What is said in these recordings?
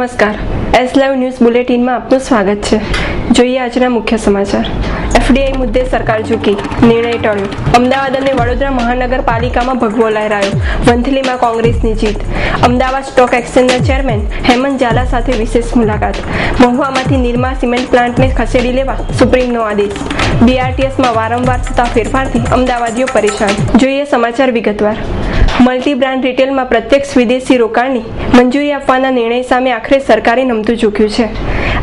નમસ્કાર, S live news બુલેટિનમાં આપનું સ્વાગત છે. જોઈએ આજના મુખ્ય સમાચાર. એફડીઆઈ મુદ્દે સરકાર ઝૂકી, નિર્ણય ટળ્યો. અમદાવાદ અને વડોદરા મહાનગરપાલિકામાં ભગવો લહેરાયો. વંથલીમાં કોંગ્રેસની જીત. અમદાવાદ સ્ટોક એક્સચેન્જના ચેરમેન હેમંત ઝાલા સાથે વિશેષ મુલાકાત. મહુવામાંથી નિરમા સિમેન્ટ પ્લાન્ટને ખસેડી લેવા સુપ્રીમનો આદેશ. બીઆરટીએસમાં વારંવાર થતા ફેરફારથી અમદાવાદીઓ પરેશાન. જોઈએ સમાચાર વિગતવાર. મલ્ટી બ્રાન્ડ રિટેલમાં પ્રત્યક્ષ વિદેશી રોકાણની મંજૂરી આપવાના નિર્ણય સામે આખરે સરકારે નમતું ઝૂક્યું છે.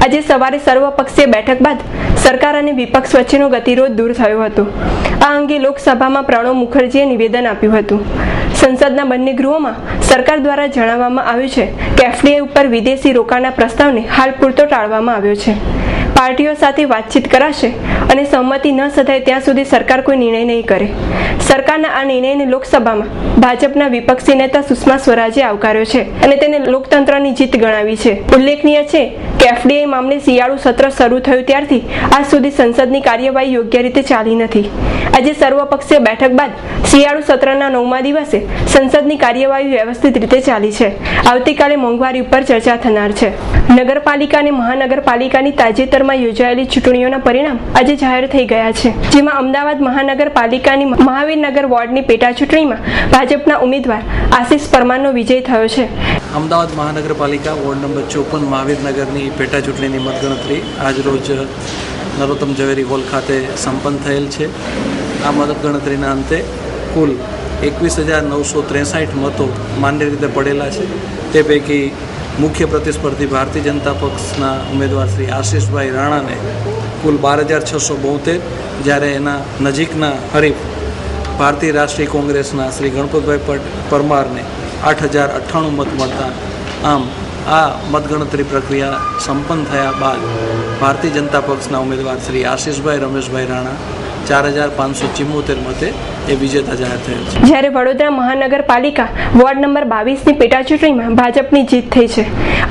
આજે સવારે સર્વપક્ષીય બેઠક બાદ સરકાર અને વિપક્ષ વચ્ચેનો ગતિરોધ દૂર થયો હતો. આ અંગે લોકસભામાં પ્રણવ મુખર્જીએ નિવેદન આપ્યું હતું. સંસદના બંને ગૃહોમાં સરકાર દ્વારા જણાવવામાં આવ્યું છે કે એફડીઆઈ ઉપર વિદેશી રોકાણના પ્રસ્તાવને હાલ પૂરતો ટાળવામાં આવ્યો છે. પાર્ટીઓ સાથે વાતચીત કરાશે અને સહમતિ ન સધાય ત્યાં સુધી સરકાર કોઈ નિર્ણય નહીં કરે. સરકારના આ નિર્ણયને લોકસભામાં ભાજપના વિપક્ષી નેતા સુષ્મા સ્વરાજે આવકાર્યો છે અને તેને લોકતંત્રની જીત ગણાવી છે. ઉલ્લેખનીય છે કે એફડીઆઈ મામલે શિયાળુ સત્ર શરૂ થયું ત્યારથી આજ સુધી સંસદની કાર્યવાહી યોગ્ય રીતે ચાલી નથી. આજે સર્વપક્ષીય બેઠક બાદ શિયાળુ સત્રના 9મા દિવસે સંસદની કાર્યવાહી વ્યવસ્થિત રીતે ચાલી છે. આવતીકાલે મોંઘવારી ઉપર ચર્ચા થનાર છે. નગરપાલિકા અને મહાનગરપાલિકાની તાજેતરમાં યોજાયેલી ચૂંટણીઓના પરિણામ આજે જાહેર થઈ ગયા છે, જેમાં અમદાવાદ મહાનગરપાલિકાની મહાવીરનગર વોર્ડની પેટા ચૂંટણીમાં ભાજપના ઉમેદવાર આશિષ પરમારનો વિજય થયો છે. અમદાવાદ મહાનગરપાલિકા વોર્ડ નંબર 54 મહાવીરનગરની પેટા ચૂંટણીની મતગણતરી આજરોજ નરોત્તમ ઝવેરી હોલ ખાતે સંપન્ન થયેલ છે. આ મતગણતરીના અંતે કુલ 21,963 મતો માન્ય રીતે પડેલા છે. તે પૈકી મુખ્ય પ્રતિસ્પર્ધી ભારતીય જનતા પક્ષના ઉમેદવાર શ્રી આશિષભાઈ રાણાને કુલ 12,672, જ્યારે એના નજીકના હરીફ ભારતીય રાષ્ટ્રીય કોંગ્રેસના શ્રી ગણપતભાઈ પરમારને 8,098 મત મળતા આમ આ મતગણતરી પ્રક્રિયા સંપન્ન થયા બાદ ભારતીય જનતા પક્ષના ઉમેદવાર શ્રી આશિષભાઈ રમેશભાઈ રાણા 4,574 મતે એ વિજેતા જાહેર થયેલ છે. જ્યારે વડોદરા મહાનગરપાલિકા વોર્ડ નંબર 22ની પેટા ચૂંટણીમાં ભાજપની જીત થઈ છે.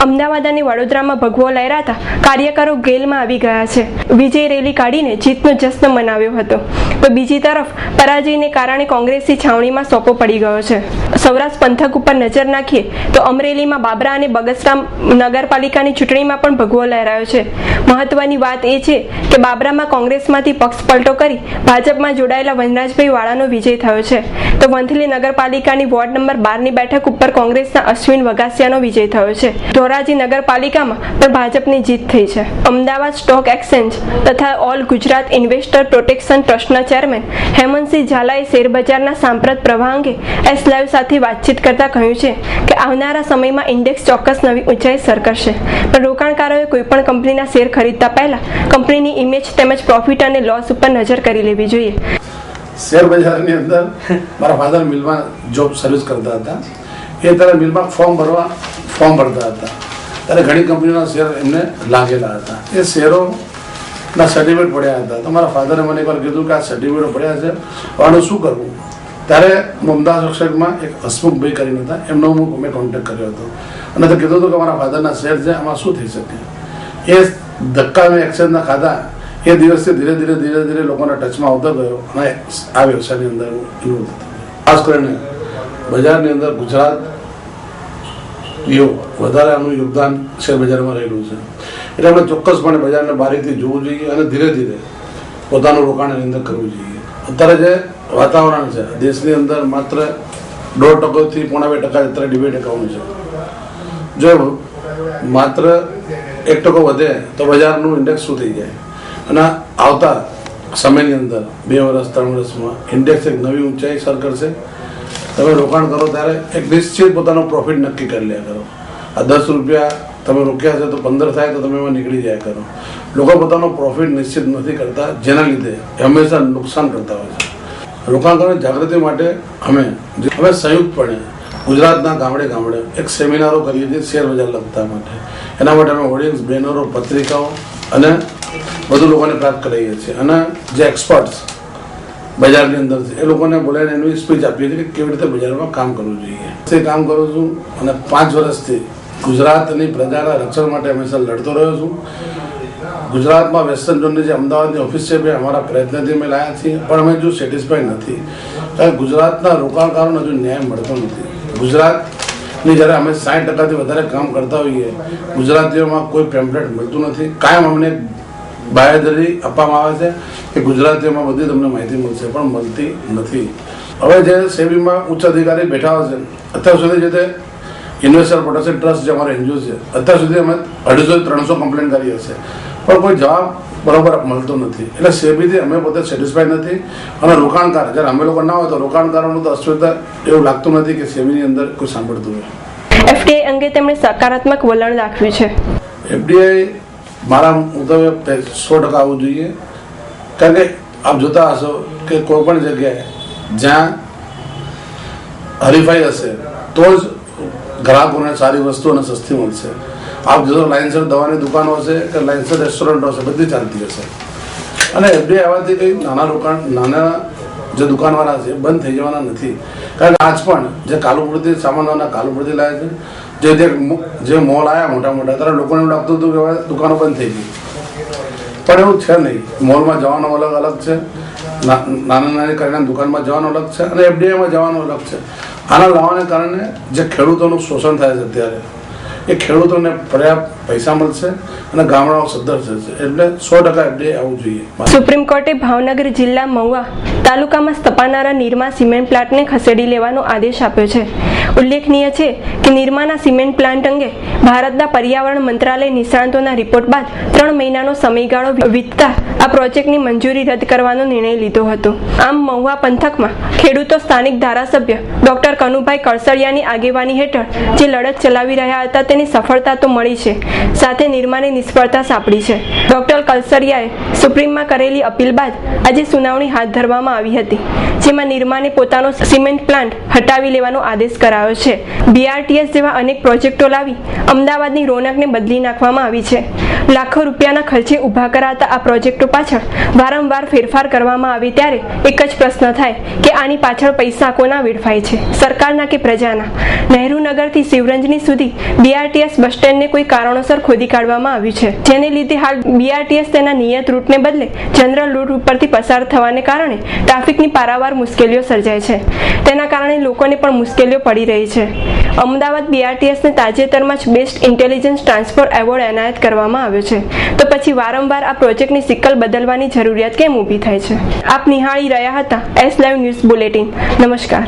અમદાવાદ અને વડોદરામાં ભગવો લહેરાતા કાર્યકરો ગેલમાં આવી ગયા છે. વિજય રેલી કાઢીને જીતનો જશ્ન મનાવ્યો હતો, તો બીજી તરફ પરાજયને કારણે કોંગ્રેસી છાવણીમાં સોંપો પડી ગયો છે. સૌરાષ્ટ્ર પંથક ઉપર નજર નાખીએ તો અમરેલીમાં બાબરા અને બગસરા નગરપાલિકાની ચૂંટણીમાં પણ ભગવો લહેરાયો છે. મહત્વની વાત એ છે કે બાબરામાં કોંગ્રેસમાંથી પક્ષ પલટો કરી ભાજપમાં જોડાયેલા વનરાજભાઈ વાળાનો વિજય થયો છે, તો વંથલી નગરપાલિકાની વોર્ડ નંબર 12ની બેઠક ઉપર કોંગ્રેસના અશ્વિન વગાસિયાનો વિજય થયો છે. ધોરાજી નગરપાલિકામાં પણ ભાજપની જીત થઈ છે. અમદાવાદ સ્ટોક એક્સચેન્જ તથા ઓલ ગુજરાત ઇન્વેસ્ટર પ્રોટેક્શન ટ્રસ્ટના ચેરમેન હેમંતસિંહ ઝાલાએ શેરબજારના સાંપ્રત પ્રવાહ અંગે એસ લાઈવ સાથે વાતચીત કરતા કહ્યું છે કે આવનારા સમયમાં ઇન્ડેક્સ ચોક્કસ નવી ઊંચાઈ સર કરશે, પણ રોકાણકારોએ કોઈપણ કંપનીના શેર ખરીદતા પહેલા કંપનીની ઇમેજ તેમજ પ્રોફિટ અને લોસ ઉપર નજર કરી લેવી જોઈએ. શેર બજારની અંદર મારા ફાધર મિલમાં જોબ સર્વિસ કરતા હતા. એ ત્યારે મિલમાં ફોર્મ ભરતા હતા ત્યારે ઘણી કંપનીના શેર એમને લાગેલા હતા. એ શેરોના સર્ટિફિકેટ પડ્યા હતા. તો મારા ફાધરે મને એકવાર કીધું કે આ સર્ટિફિકેટો પડ્યા છે, આનું શું કરવું? ત્યારે અમદાવાદ અક્ષરમાં એક હસમુખભાઈ કરીને હતા, એમનો મેં કોન્ટેક્ટ કર્યો હતો અને તો કીધું હતું કે મારા ફાધરના શેર છે, આમાં શું થઈ શકે? એ ધક્કા મેં એક્સચેન્જના ખાધા. એ દિવસથી ધીરે ધીરે લોકોના ટચમાં આવતો ગયો અને આ વ્યવસાયની અંદર ઇન્વોલ્વ થતો. ખાસ કરીને બજારની અંદર ગુજરાત વધારે આનું યોગદાન શેર બજારમાં રહેલું છે. એટલે આપણે ચોક્કસપણે બજારને બારીકથી જોવું જોઈએ અને ધીરે ધીરે પોતાનું રોકાણ એની અંદર કરવું જોઈએ. અત્યારે જે વાતાવરણ છે દેશની અંદર માત્ર 1.5%થી 1.5% અત્યારે ડિબેટ એકાઉન્ટ છે. જો માત્ર 1% વધે તો બજારનું ઇન્ડેક્સ શું થઈ જાય? અને આવતા સમયની અંદર 2 વર્ષ 3 વર્ષમાં ઇન્ડેક્સ એક નવી ઊંચાઈ સર કરશે. તમે રોકાણ કરો ત્યારે એક નિશ્ચિત પોતાનો પ્રોફિટ નક્કી કરી લે કરો. આ 10 રૂપિયા તમે રોક્યા છે તો 15 થાય તો તમે એમાં નીકળી જાય કરો. લોકો પોતાનો પ્રોફિટ નિશ્ચિત નથી કરતા, જેના લીધે હંમેશા નુકસાન કરતા હોય છે. રોકાણકારોની જાગૃતિ માટે અમે સંયુક્તપણે ગુજરાતના ગામડે એક સેમિનારો કરીએ છીએ શેર બજાર લગતા માટે. એના માટે અમે હોર્ડિંગ્સ, બેનરો, પત્રિકાઓ અને બધું લોકોને પ્રાપ્ત કરાવીએ છીએ. અને જે એક્સપર્ટ્સ બજારની અંદર છે એ લોકોને બોલાવીને એની સ્પીચ આપીએ છીએ કે કેવી રીતે બજારમાં કામ કરવું જોઈએ. તે કામ કરું છું અને 5 વર્ષથી ગુજરાતની પ્રજાના રક્ષણ માટે હંમેશા લડતો રહ્યો છું. ગુજરાતમાં વેસ્ટર્ન ઝોનની જે અમદાવાદની ઓફિસ છે એ અમારા પ્રયત્નથી અમે લાવ્યા છીએ, પણ અમે હજુ સેટિસ્ફાઈડ નથી. કારણ કે ગુજરાતના રોકાણકારોને હજુ ન્યાય મળતો નથી. ગુજરાત ને જ્યારે અમે 60%થી વધારે કામ કરતા હોઈએ, ગુજરાતીઓમાં કોઈ પેમ્પલેટ મળતું નથી. કાયમ અમને બાંયધરી આપવામાં આવે છે કે ગુજરાતીઓમાં બધી તમને માહિતી મળશે, પણ મળતી નથી. હવે જે સેબીમાં ઉચ્ચ અધિકારી બેઠા હોય છે, અત્યાર સુધી જે તે ઇન્વેસ્ટર પ્રોટેક્શન ટ્રસ્ટ જે અમારો એનજીઓ છે, અત્યાર સુધી અમે 250-300 કમ્પ્લેન કરી હશે, પણ કોઈ જવાબ બરોબર મળતો નથી. એટલે સેબીથી અમે પોતે સેટિસ્ફાઈ નથી. અને રોકાણકાર જ્યારે અમે લોકો ના હોય તો રોકાણકારોનું તો અસ્તિત્વ એવું લાગતું નથી કે સેબીની અંદર કોઈ સાંભળતું હોય. એફડીઆઈ અંગે તેમણે સકારાત્મક વલણ દાખવ્યું છે. એફડીઆઈ મારા મુજબ 100% આવવું જોઈએ, કારણ કે આપ જોતા હશો કે કોઈ પણ જગ્યાએ જ્યાં હરીફાઈ હશે તો જ ગ્રાહકોને સારી વસ્તુ અને સસ્તી મળશે. આપ જો લાઇનસર દવાની દુકાનો હશે કે લાઇનસર રેસ્ટોરન્ટો હશે, બધી ચાલતી હશે. અને એફડીઆઈ આવવાથી કંઈ નાના જે દુકાનવાળા છે બંધ થઈ જવાના નથી. કારણ કે આજ પણ જે કાલુપુરથી સામાનવાળા કાલુપુરથી લાવે છે, જે મોલ આવ્યા મોટા મોટા, ત્યારે લોકોને એવું લાગતું હતું કે હવે દુકાનો બંધ થઈ ગઈ, પણ એવું છે નહીં. મોલમાં જવાનો અલગ છે, નાની કરિયાણા દુકાનમાં જવાનો અલગ છે, અને એફડીઆઈમાં જવાનો અલગ છે. આના લાવવાને કારણે જે ખેડૂતોનું શોષણ થાય છે અત્યારે, એ ખેડૂતોને પર્યાપ્ત પૈસા મળશે અને ગામડાઓ સદ્ધર થશે. એટલે 100% એફડીઆઈ આવવું જોઈએ. સુપ્રીમ કોર્ટે ભાવનગર જિલ્લા મહુવા તાલુકામાં સ્થપાનારા નિરમા સિમેન્ટ પ્લાન્ટને ખસેડી લેવાનો આદેશ આપ્યો છે. ઉલ્લેખનીય છે કે નિરમાના સિમેન્ટ પ્લાન્ટ અંગે ભારતના પર્યાવરણ મંત્રાલય નિષ્ણાતોના રિપોર્ટ બાદ 3 મહિનાનો સમયગાળો વીતતા આ પ્રોજેક્ટની મંજૂરી રદ કરવાનો નિર્ણય લીધો હતો. આમ મહુવા પંથકમાં ખેડૂતો સ્થાનિક ધારાસભ્ય ડોક્ટર કનુભાઈ કળસરિયાની આગેવાની હેઠળ જે લડત ચલાવી રહ્યા હતા તેની સફળતા તો મળી છે, સાથે નિરમાની નિષ્ફળતા સાંપડી છે. ડોક્ટર કળસરિયાએ સુપ્રીમમાં કરેલી અપીલ બાદ આજે સુનાવણી હાથ ધરવામાં આવી હતી, જેમાં નિરમાને પોતાનો સિમેન્ટ પ્લાન્ટ હટાવી લેવાનો આદેશ કરાયો છે. બીઆરટીએસ જેવા અનેક પ્રોજેક્ટો લાવી અમદાવાદની રોનકને બદલી નાખવામાં આવી છે. લાખો રૂપિયાના ખર્ચે ઊભા કરાતા આ પ્રોજેક્ટો પાછળ વારંવાર ફેરફાર કરવામાં આવે ત્યારે એક જ પ્રશ્ન થાય કે આની પાછળ પૈસા કોના વેડફાય છે, સરકારના કે પ્રજાના? નહેરુનગરથી શિવરંજની સુધી બીઆરટીએસ બસ સ્ટેન્ડને કોઈ કારણોસર ખોદી કાઢવામાં આવ્યું છે, જેને લીધે હાલ બીઆરટીએસ તેના નિયત રૂટને બદલે જનરલ રૂટ ઉપરથી પસાર થવાને કારણે ટ્રાફિકની પારાવાર મુશ્કેલીઓ સર્જાય છે. તેના કારણે લોકોને પણ મુશ્કેલીઓ પડી રહી છે. અમદાવાદ બીઆરટીએસને તાજેતરમાં જ બેસ્ટ ઇન્ટેલિજન્સ ટ્રાન્સફર એવોર્ડ એનાયત કરવામાં આવ્યો છે, તો પછી વારંવાર આ પ્રોજેક્ટની સિકલ બદલવાની જરૂરિયાત કેમ ઊભી થાય છે? આપ નિહાળી રહ્યા હતા એસ લાઈવ ન્યૂઝ બુલેટિન. નમસ્કાર.